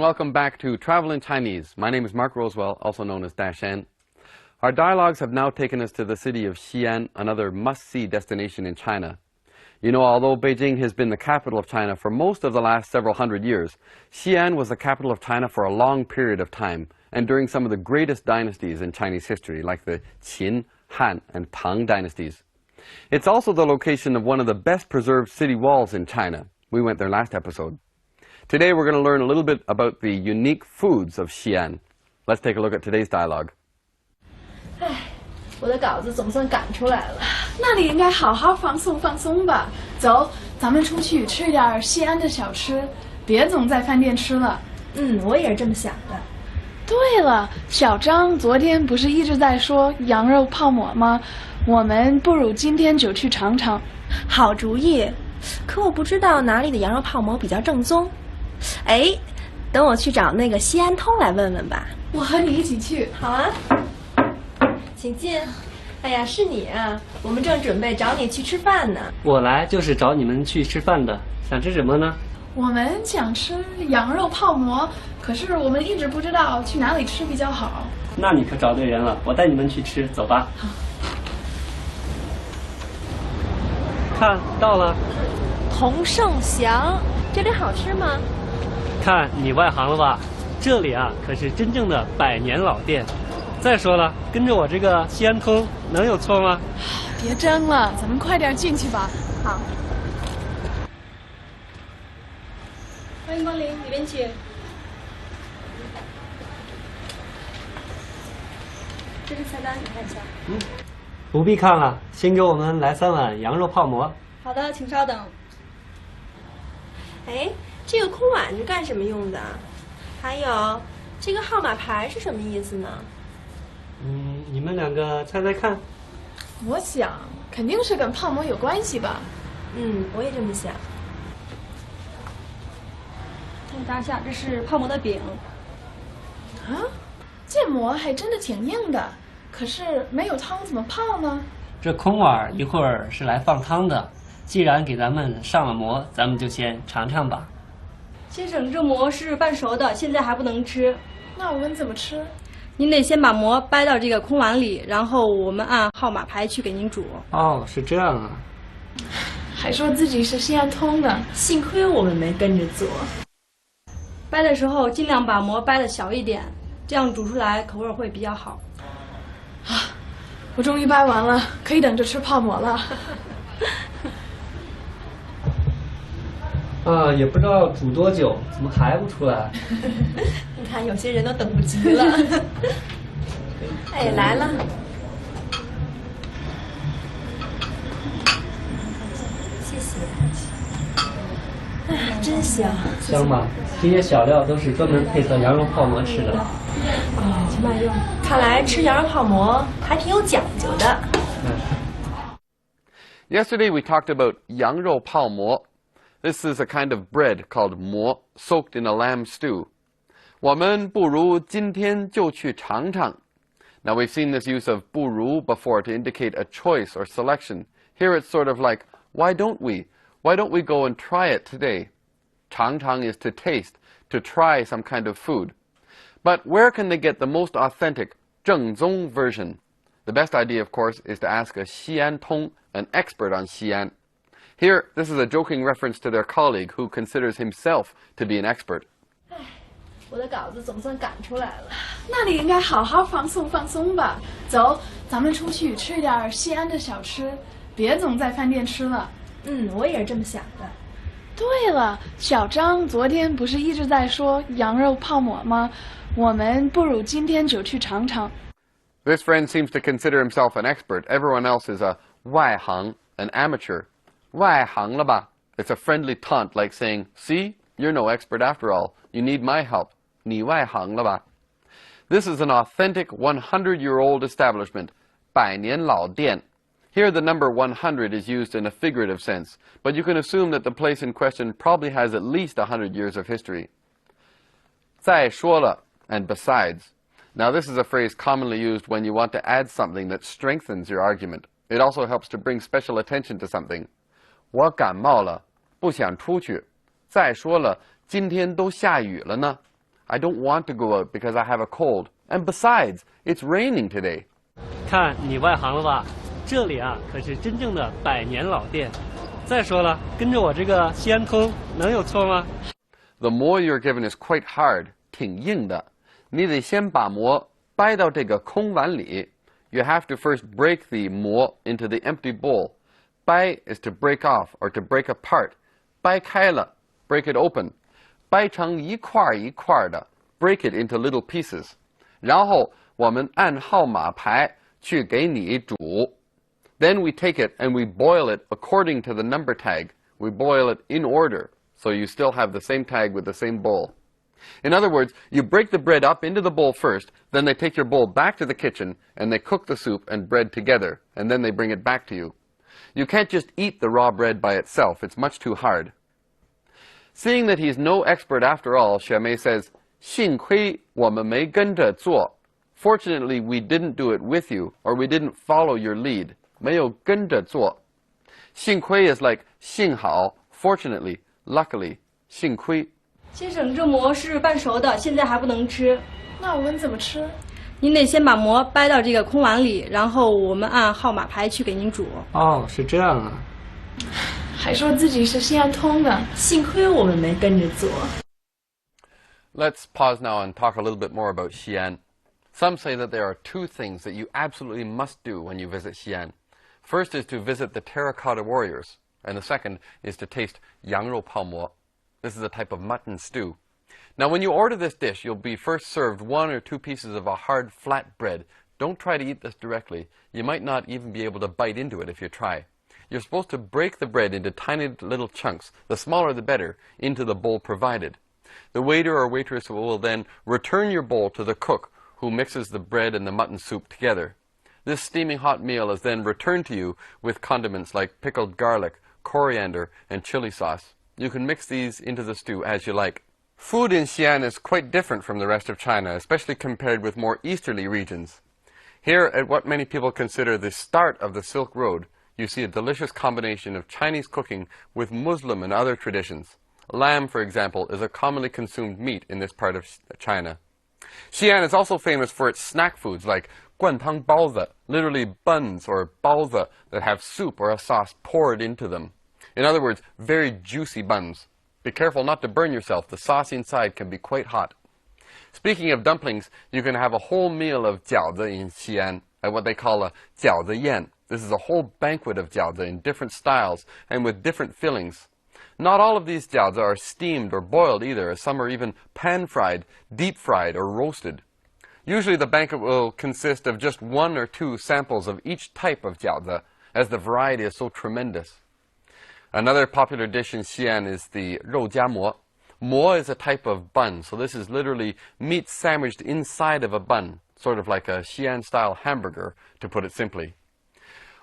welcome back to Travel in Chinese. My name is Mark Rosewell, also known as Dashan. Our dialogues have now taken us to the city of Xi'an, another must-see destination in China. You know, although Beijing has been the capital of China for most of the last several hundred years, Xi'an was the capital of China for a long period of time, and during some of the greatest dynasties in Chinese history, like the Qin, Han, and Tang dynasties. It's also the location of one of the best preserved city walls in China. We went there last episode. Today we're going to learn a little bit about the unique foods of Xi'an. Let's take a look at today's dialogue. 唉，我的稿子总算赶出来了。那你应该好好放松放松吧。走，咱们出去吃点西安的小吃，别总在饭店吃了。我也是这么想的。对了，小张昨天不是一直在说羊肉泡馍吗？我们不如今天就去尝尝。好主意，可我不知道哪里的羊肉泡馍比较正宗。哎，等我去找那个西安通来问问吧。我和你一起去。好啊，请进。哎呀，是你啊！我们正准备找你去吃饭呢。我来就是找你们去吃饭的，想吃什么呢？我们想吃羊肉泡馍，可是我们一直不知道去哪里吃比较好。那你可找对人了，我带你们去吃，走吧。好。看到了。洪盛祥，这里好吃吗？看你外行了吧？这里啊可是真正的100年老店。再说了，跟着我这个西安通能有错吗？别争了，咱们快点进去吧。好。欢迎光临，里面请。这是菜单，你看一下。不必看了，先给我们来3碗羊肉泡馍。好的，请稍等。哎，这个空碗是干什么用的？还有，这个号码牌是什么意思呢？你们2个猜猜看。我想肯定是跟泡馍有关系吧。我也这么想。看大下，这是泡馍的饼。啊，这馍还真的挺硬的，可是没有汤怎么泡呢？这空碗一会儿是来放汤的。既然给咱们上了馍，咱们就先尝尝吧。先生，这馍是半熟的，现在还不能吃。那我们怎么吃？您得先把馍掰到这个空碗里，然后我们按号码牌去给您煮。哦，是这样啊。还说自己是西安通的，幸亏我们没跟着做。掰的时候尽量把馍掰的小一点，这样煮出来口味会比较好。啊，我终于掰完了，可以等着吃泡馍了。啊，也不知道煮多久，怎么还不出来？你看，有些人都等不及了。哎，来了。谢谢。哎，真香。香吧？这些小料都是专门配合羊肉泡馍吃的。请慢用。看来吃羊肉泡馍还挺有讲究的。Yesterday we talked about 羊肉泡馍. This is a kind of bread called mo, soaked in a lamb stew. 我们不如今天就去尝尝. Now we've seen this use of 不如 before to indicate a choice or selection. Here it's sort of like, why don't we? Why don't we go and try it today? 尝尝 is to taste, to try some kind of food. But where can they get the most authentic 正宗 version? The best idea, of course, is to ask a Xi'an Tong, an expert on Xi'an. Here, this is a joking reference to their colleague who considers himself to be an expert. 唉，我的稿子总算赶出来了。那你应该好好放松放松吧。走，咱们出去吃点西安的小吃，别总在饭店吃了。我也是这么想的。对了，小张昨天不是一直在说羊肉泡馍吗？我们不如今天就去尝尝。This friend seems to consider himself an expert. Everyone else is a 外行, an amateur. 外行了吧? It's a friendly taunt like saying, see, you're no expert after all. You need my help. 你外行了吧? This is an authentic 100-year-old establishment. 百年老店. Here the number 100 is used in a figurative sense, but you can assume that the place in question probably has at least 100 years of history. 再说了 and besides. Now this is a phrase commonly used when you want to add something that strengthens your argument. It also helps to bring special attention to something. 我感冒了，不想出去。再说了，今天都下雨了呢。I don't want to go out because I have a cold. And besides, it's raining today. 看你外行了吧？这里啊可是真正的百年老店。再说了，跟着我这个西安通能有错吗？ The模 you're given is quite hard, 挺硬的。你得先把模掰到这个空碗里。You have to first break the 模 into the empty bowl. 掰 is to break off or to break apart. 掰开了 break it open. 掰成一块一块的 break it into little pieces. 然后我们按号码牌去给你煮。Then we take it and we boil it according to the number tag. We boil it in order, so you still have the same tag with the same bowl. In other words, you break the bread up into the bowl first, then they take your bowl back to the kitchen, and they cook the soup and bread together, and then they bring it back to you. You can't just eat the raw bread by itself. It's much too hard. Seeing that he's no expert after all, Xiamei says, 幸亏我们没跟着做. Fortunately, we didn't do it with you, or we didn't follow your lead. 没有跟着做. 幸亏 is like 幸好, fortunately, luckily, 幸亏. 先生，这馍是半熟的，现在还不能吃。那我们怎么吃？您得先把馍掰到这个空碗里，然后我们按号码牌去给您煮。哦，是这样啊。还说自己是西安通的，幸亏我们没跟着做。 Let's pause now and talk a little bit more about Xi'an. Some say that there are two things that you absolutely must do when you visit Xi'an. First is to visit the terracotta warriors, and the second is to taste 羊肉泡馍. This is a type of mutton stew. Now, when you order this dish, you'll be first served 1 or 2 pieces of a hard, flat bread. Don't try to eat this directly. You might not even be able to bite into it if you try. You're supposed to break the bread into tiny little chunks, the smaller the better, into the bowl provided. The waiter or waitress will then return your bowl to the cook, who mixes the bread and the mutton soup together. This steaming hot meal is then returned to you with condiments like pickled garlic, coriander, and chili sauce. You can mix these into the stew as you like. Food in Xi'an is quite different from the rest of China, especially compared with more easterly regions. Here, at what many people consider the start of the Silk Road, you see a delicious combination of Chinese cooking with Muslim and other traditions. Lamb, for example, is a commonly consumed meat in this part of China. Xi'an is also famous for its snack foods like 灌汤包子, literally buns or 包子 that have soup or a sauce poured into them. In other words, very juicy buns. Be careful not to burn yourself. The sauce inside can be quite hot. Speaking of dumplings, you can have a whole meal of jiaozi in Xi'an at what they call a jiaozi yan. This is a whole banquet of jiaozi in different styles and with different fillings. Not all of these jiaozi are steamed or boiled either, as some are even pan-fried, deep-fried, or roasted. Usually the banquet will consist of just 1 or 2 samples of each type of jiaozi, as the variety is so tremendous. Another popular dish in Xi'an is the 肉夹馍. Mo is a type of bun, so this is literally meat sandwiched inside of a bun, sort of like a Xi'an-style hamburger, to put it simply.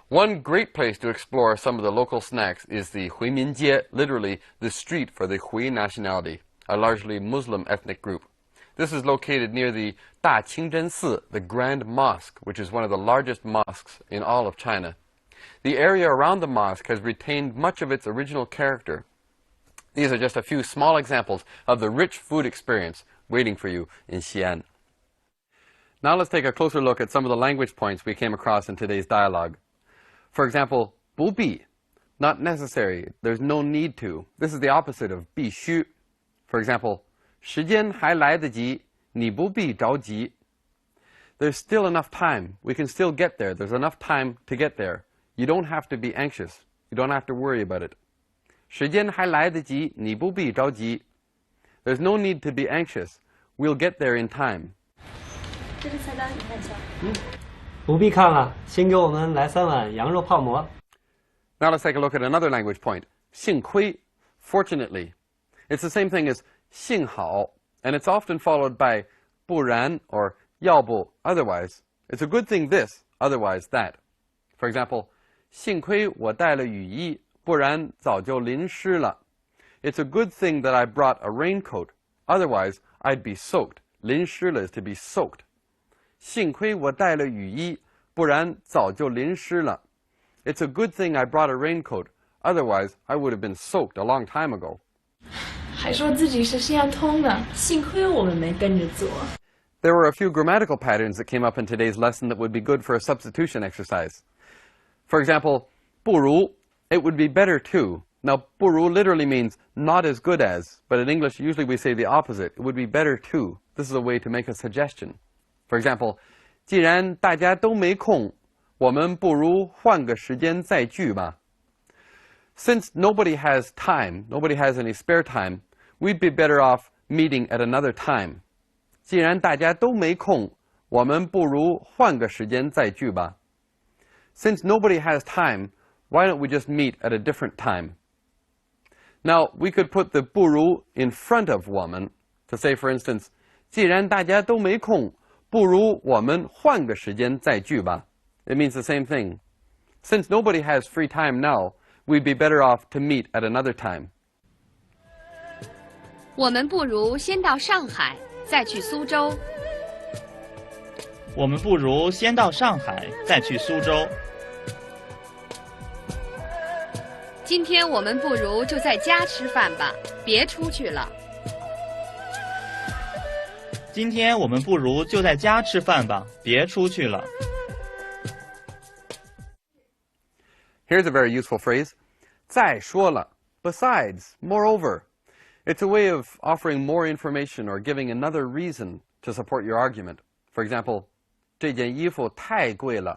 One great place to explore some of the local snacks is the Huiminjie, literally the street for the Hui nationality, a largely Muslim ethnic group. This is located near the Daqingzhen Si, the Grand Mosque, which is one of the largest mosques in all of China. The area around the mosque has retained much of its original character. These are just a few small examples of the rich food experience waiting for you in Xi'an. Now let's take a closer look at some of the language points we came across in today's dialogue. For example, 不必, not necessary, there's no need to. This is the opposite of 必须. For example, 时间还来得及，你不必着急. There's still enough time. We can still get there. There's enough time to get there. You don't have to be anxious. You don't have to worry about it. 时间还来得及，你不必着急. There's no need to be anxious. We'll get there in time. 这是菜单，你看一下。不必看了，先给我们来3碗羊肉泡馍。 Now let's take a look at another language point. 幸亏, fortunately. It's the same thing as 幸好, and it's often followed by 不然 or 要不 otherwise. It's a good thing this, otherwise that. For example, 幸亏我带了雨衣，不然早就淋湿了. It's a good thing that I brought a raincoat, otherwise I'd be soaked. 淋湿了 is to be soaked. 幸亏我带了雨衣，不然早就淋湿了. It's a good thing I brought a raincoat, otherwise I would have been soaked a long time ago. 还说自己是西安通的。幸亏我们没跟着做。There were a few grammatical patterns that came up in today's lesson that would be good for a substitution exercise. For example, 不如, it would be better to. Now, 不如 literally means not as good as, but in English usually we say the opposite. It would be better to. This is a way to make a suggestion. For example, 既然大家都没空，我们不如换个时间再聚吧。Since nobody has time, nobody has any spare time, we'd be better off meeting at another time. 既然大家都没空，我们不如换个时间再聚吧。Since nobody has time, why don't we just meet at a different time? Now, we could put the 不如 in front of 我们 to say, for instance, 既然大家都没空，不如我们换个时间再聚吧。It means the same thing. Since nobody has free time now, we'd be better off to meet at another time. 我们不如先到上海，再去苏州。我们不如先到上海，再去苏州。今天我们不如就在家吃饭吧，别出去了。今天我们不如就在家吃饭吧，别出去了。Here's a very useful phrase. 再说了, besides, moreover. It's a way of offering more information or giving another reason to support your argument. For example, 这件衣服太贵了,